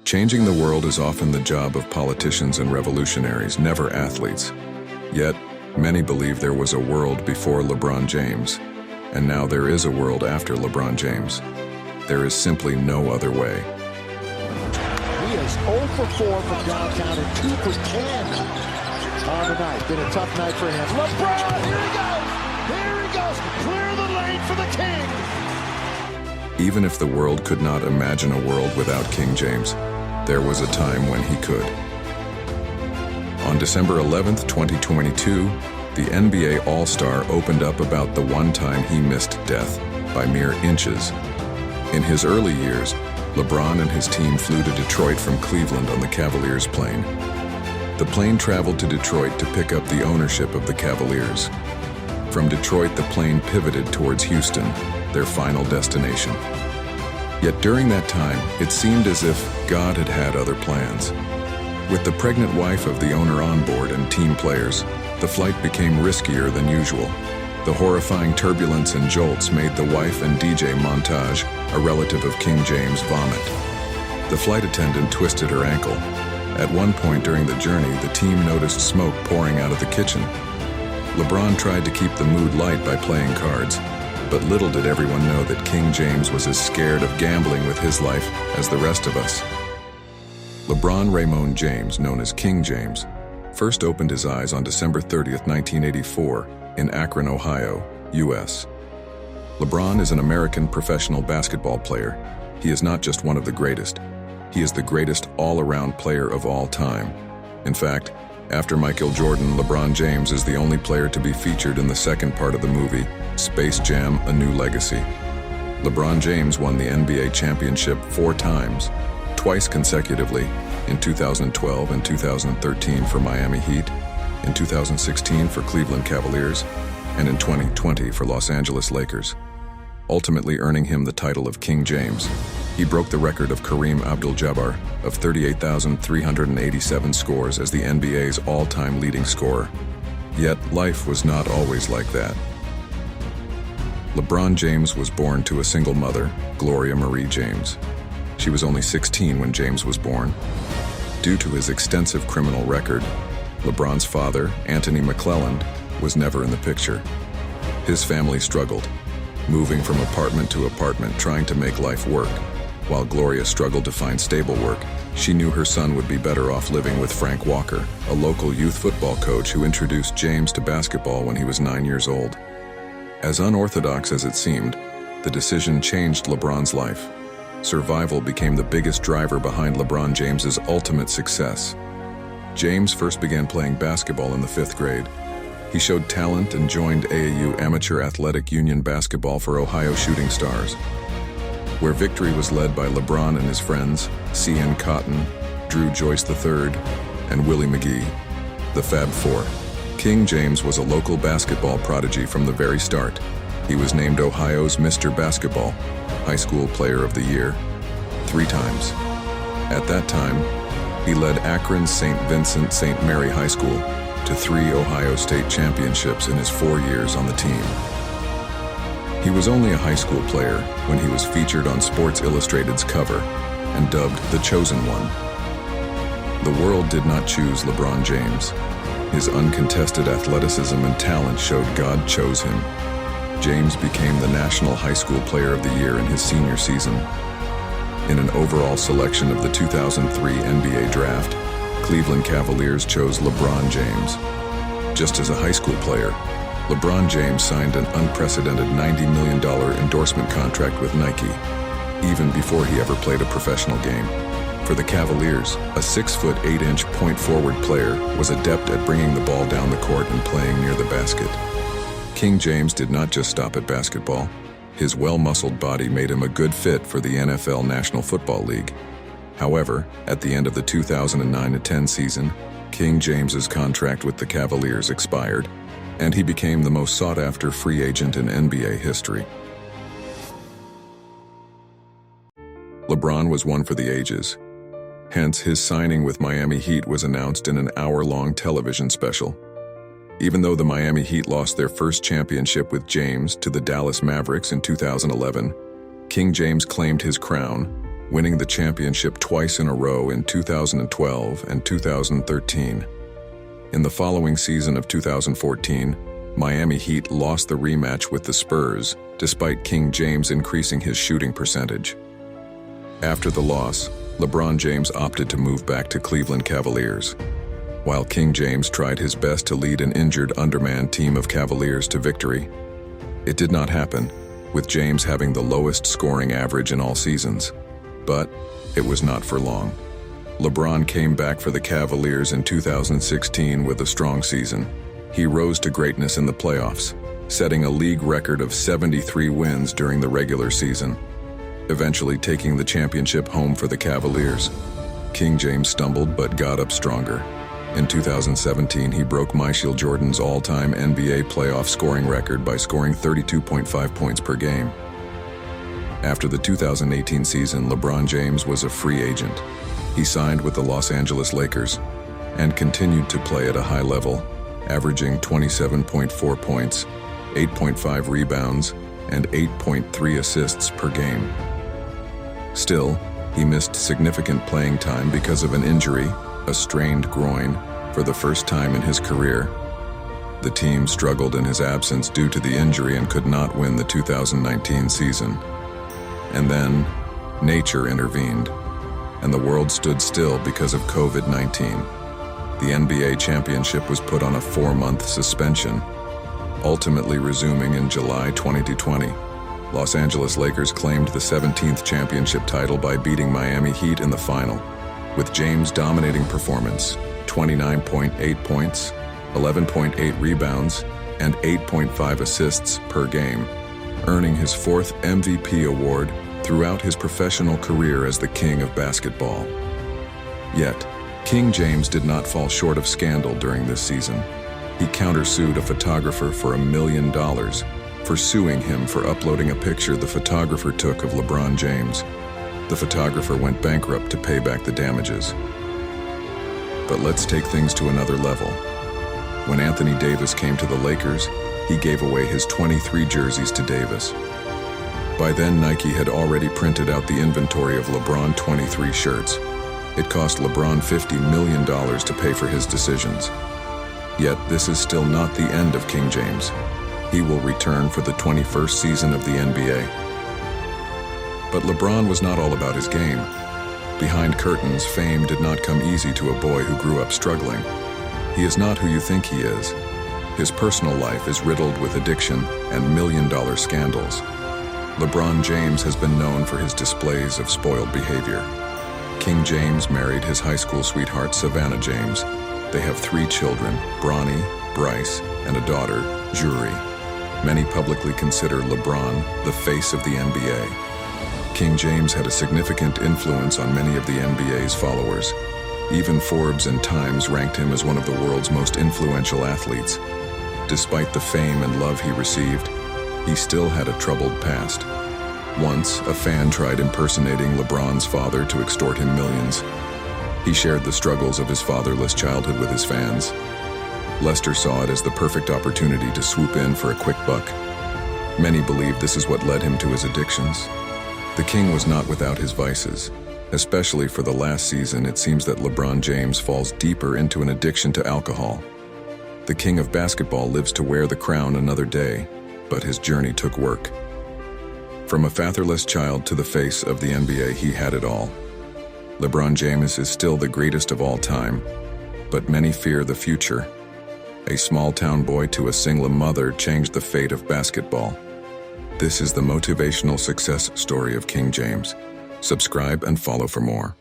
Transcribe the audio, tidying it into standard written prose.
Changing the world is often the job of politicians and revolutionaries, never athletes. Yet, many believe there was a world before LeBron James, and now there is a world after LeBron James. There is simply no other way. He is 0 for 4 from downtown and 2 for 10 on the night. Been a tough night for him. LeBron, here he goes! Here he goes! Clear the lane for the King! Even if the world could not imagine a world without King James, there was a time when he could. On December 11th, 2022, the NBA All-Star opened up about the one time he missed death by mere inches. In his early years, LeBron and his team flew to Detroit from Cleveland on the Cavaliers plane. The plane traveled to Detroit to pick up the ownership of the Cavaliers. From Detroit, the plane pivoted towards Houston, their final destination. Yet during that time, it seemed as if God had had other plans. With the pregnant wife of the owner on board and team players, the flight became riskier than usual. The horrifying turbulence and jolts made the wife and DJ Montage, a relative of King James, vomit. The flight attendant twisted her ankle. At one point during the journey, the team noticed smoke pouring out of the kitchen. LeBron tried to keep the mood light by playing cards, but little did everyone know that King James was as scared of gambling with his life as the rest of us. LeBron Raymond James, known as King James, first opened his eyes on December 30th, 1984, in Akron, Ohio, U.S. LeBron is an American professional basketball player. He is not just one of the greatest. He is the greatest all-around player of all time. In fact, after Michael Jordan, LeBron James is the only player to be featured in the second part of the movie, Space Jam: A New Legacy. LeBron James won the NBA championship 4 times, twice consecutively, in 2012 and 2013 for Miami Heat, in 2016 for Cleveland Cavaliers, and in 2020 for Los Angeles Lakers, ultimately earning him the title of King James. He broke the record of Kareem Abdul-Jabbar of 38,387 scores as the NBA's all-time leading scorer. Yet, life was not always like that. LeBron James was born to a single mother, Gloria Marie James. She was only 16 when James was born. Due to his extensive criminal record, LeBron's father, Anthony McClelland, was never in the picture. His family struggled, moving from apartment to apartment trying to make life work. While Gloria struggled to find stable work, she knew her son would be better off living with Frank Walker, a local youth football coach who introduced James to basketball when he was 9 years old. As unorthodox as it seemed, the decision changed LeBron's life. Survival became the biggest driver behind LeBron James's ultimate success. James first began playing basketball in the 5th grade. He showed talent and joined AAU Amateur Athletic Union basketball for Ohio Shooting Stars, where victory was led by LeBron and his friends, C.N. Cotton, Drew Joyce III, and Willie McGee, the Fab Four. King James was a local basketball prodigy from the very start. He was named Ohio's Mr. Basketball, High School Player of the Year, 3 times. At that time, he led Akron's St. Vincent St. Mary High School to 3 Ohio State championships in his 4 years on the team. He was only a high school player when he was featured on Sports Illustrated's cover and dubbed the Chosen One. The world did not choose LeBron James. His uncontested athleticism and talent showed God chose him. James became the National High School Player of the Year in his senior season. In an overall selection of the 2003 NBA Draft, Cleveland Cavaliers chose LeBron James. Just as a high school player, LeBron James signed an unprecedented $90 million endorsement contract with Nike, even before he ever played a professional game. For the Cavaliers, a 6-foot 8-inch point forward player was adept at bringing the ball down the court and playing near the basket. King James did not just stop at basketball. His well-muscled body made him a good fit for the NFL National Football League. However, at the end of the 2009-10 season, King James's contract with the Cavaliers expired, and he became the most sought-after free agent in NBA history. LeBron was one for the ages. Hence, his signing with Miami Heat was announced in an hour-long television special. Even though the Miami Heat lost their first championship with James to the Dallas Mavericks in 2011, King James claimed his crown, winning the championship twice in a row in 2012 and 2013. In the following season of 2014, Miami Heat lost the rematch with the Spurs, despite King James increasing his shooting percentage. After the loss, LeBron James opted to move back to Cleveland Cavaliers, while King James tried his best to lead an injured undermanned team of Cavaliers to victory. It did not happen, with James having the lowest scoring average in all seasons. But it was not for long. LeBron came back for the Cavaliers in 2016 with a strong season. He rose to greatness in the playoffs, setting a league record of 73 wins during the regular season, eventually taking the championship home for the Cavaliers. King James stumbled but got up stronger. In 2017, he broke Michael Jordan's all-time NBA playoff scoring record by scoring 32.5 points per game. After the 2018 season, LeBron James was a free agent. He signed with the Los Angeles Lakers and continued to play at a high level, averaging 27.4 points, 8.5 rebounds, and 8.3 assists per game. Still, he missed significant playing time because of an injury, a strained groin, for the first time in his career. The team struggled in his absence due to the injury and could not win the 2019 season. And then, nature intervened, and the world stood still because of COVID-19. The NBA championship was put on a 4-month suspension, ultimately resuming in July 2020. Los Angeles Lakers claimed the 17th championship title by beating Miami Heat in the final, with James' dominating performance, 29.8 points, 11.8 rebounds, and 8.5 assists per game, earning his 4th MVP award throughout his professional career as the king of basketball. Yet, King James did not fall short of scandal during this season. He countersued a photographer for $1 million for suing him for uploading a picture the photographer took of LeBron James. The photographer went bankrupt to pay back the damages. But let's take things to another level. When Anthony Davis came to the Lakers, he gave away his 23 jerseys to Davis. By then, Nike had already printed out the inventory of LeBron 23 shirts. It cost LeBron $50 million to pay for his decisions. Yet, this is still not the end of King James. He will return for the 21st season of the NBA. But LeBron was not all about his game. Behind curtains, fame did not come easy to a boy who grew up struggling. He is not who you think he is. His personal life is riddled with addiction and million-dollar scandals. LeBron James has been known for his displays of spoiled behavior. King James married his high school sweetheart, Savannah James. They have 3 children, Bronny, Bryce, and a daughter, Juri. Many publicly consider LeBron the face of the NBA. King James had a significant influence on many of the NBA's followers. Even Forbes and Times ranked him as one of the world's most influential athletes. Despite the fame and love he received, he still had a troubled past. Once, a fan tried impersonating LeBron's father to extort him millions. He shared the struggles of his fatherless childhood with his fans. Lester saw it as the perfect opportunity to swoop in for a quick buck. Many believe this is what led him to his addictions. The king was not without his vices. Especially for the last season, it seems that LeBron James falls deeper into an addiction to alcohol. The king of basketball lives to wear the crown another day, but his journey took work. From a fatherless child to the face of the NBA, he had it all. LeBron James is still the greatest of all time, but many fear the future. A small-town boy to a single mother changed the fate of basketball. This is the motivational success story of King James. Subscribe and follow for more.